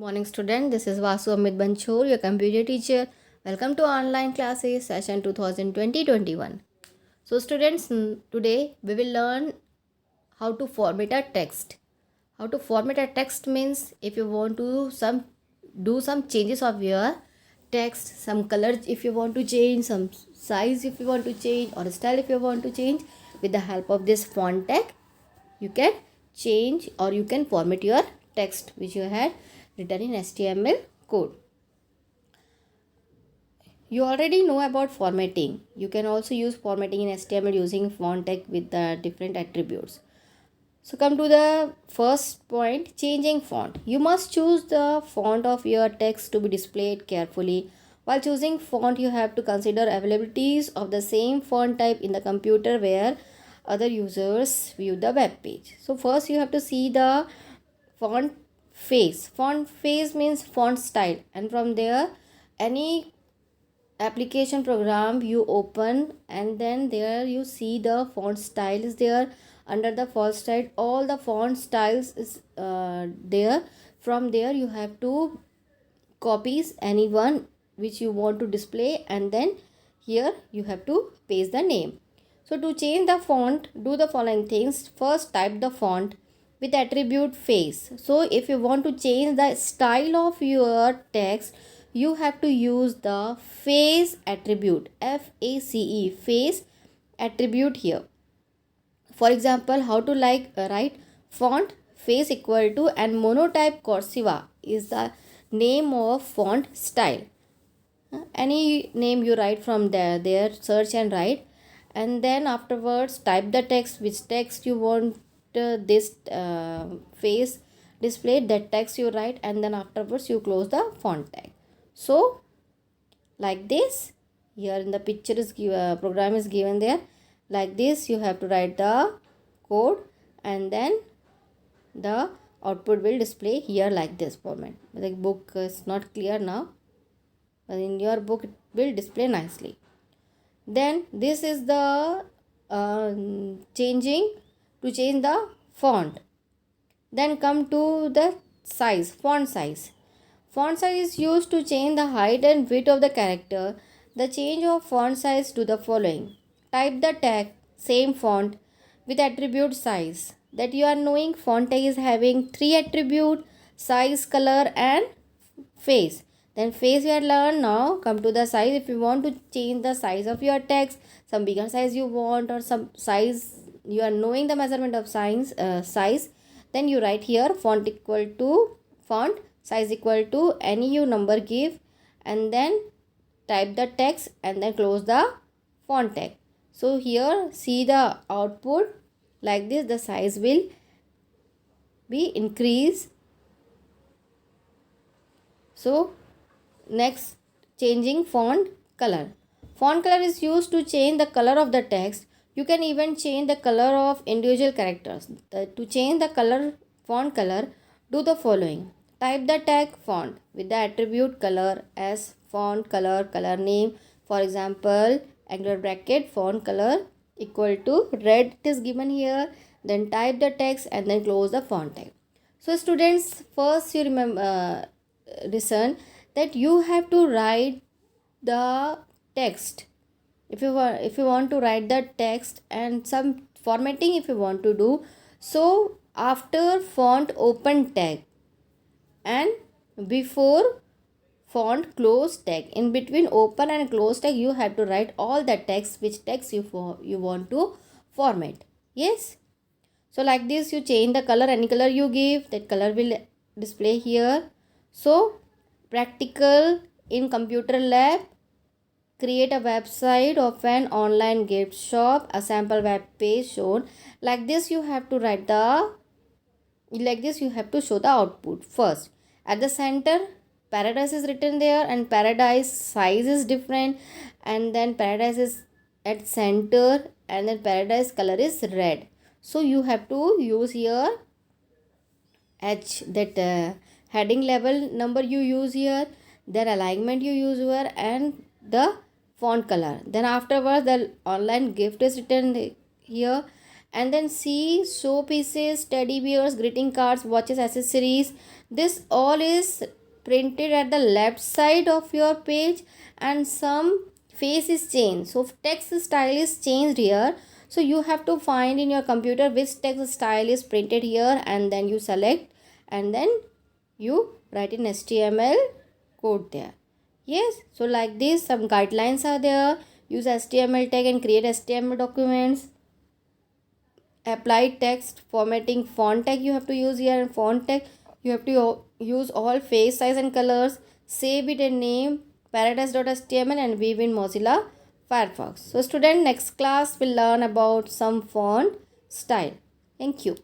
Morning student, this is Vasu Amit Banchor, your computer teacher. Welcome to online classes session 2020-21. So students, today we will learn how to format a text. How to format a text means if you want to do some changes of your text, some colors if you want to change, some size if you want to change, or style if you want to change, with the help of this font tag you can change or you can format your text which you had written in HTML code. You already know about formatting. You can also use formatting in HTML using font tag with the different attributes. So come to the first point, changing font. You must choose the font of your text to be displayed carefully. While choosing font, you have to consider availabilities of the same font type in the computer where other users view the web page. So first you have to see the font face. Font face means font style, and from there any application program you open, and then there you see the font style is there. Under the font style all the font styles is there. From there you have to copies any one which you want to display, and then here you have to paste the name. So to change the font, do the following things. First, type the font with attribute face. So if you want to change the style of your text, you have to use the face attribute, FACE, face attribute here. For example, how to write font face equal to and monotype cursiva is the name of font style. Any name you write from there search and write, and then afterwards type the text, which text you want this face displayed, that text you write, and then afterwards you close the font tag. So like this, here in the picture is program is given there. Like this you have to write the code, and then the output will display here like this format. The book is not clear now, but in your book it will display nicely. Then this is the change the font. Then come to the size, font size. Font size is used to change the height and width of the character. The change of font size to the following. Type the tag same font with attribute size. That you are knowing font tag is having three attribute: size, color and face. Then face you have learned. Now come to the size. If you want to change the size of your text, some bigger size you want or some size you are knowing the measurement of size, then you write here font equal to font size equal to any you number give, and then type the text and then close the font tag. So here see the output like this. The size will be increased. So next, changing font color. Font color is used to change the color of the text. You can even change the color of individual characters. To change the color, font color, do the following. Type the tag font with the attribute color as font color, color name. For example, angular bracket font color equal to red, it is given here. Then type the text and then close the font tag. So students, first you listen that you have to write the text. If you want to write the text and some formatting if you want to do, so after font open tag and before font close tag, in between open and close tag, you have to write all the text which text you want to format. Yes. So like this you change the color, any color you give, that color will display here. So practical in computer lab. Create a website of an online gift shop, a sample web page shown. Like this you have to write the, like this you have to show the output. First, at the center paradise is written there, and paradise size is different, and then paradise is at center, and then paradise color is red. So you have to use here H, that heading level number you use here, then alignment you use here, and the font color. Then afterwards the online gift is written here, And then see showpieces, teddy bears, greeting cards, watches, accessories. This all is printed at the left side of your page, and some face is changed. So text style is changed here. So you have to find in your computer which text style is printed here, and then you select, and then you write in HTML code there. Yes, so like this, some guidelines are there. Use HTML tag and create HTML documents. Apply text formatting, font tag you have to use here, and font tag you have to use all face size and colors. Save it and name paradise.html and weave in Mozilla Firefox. So student, next class will learn about some font style. Thank you.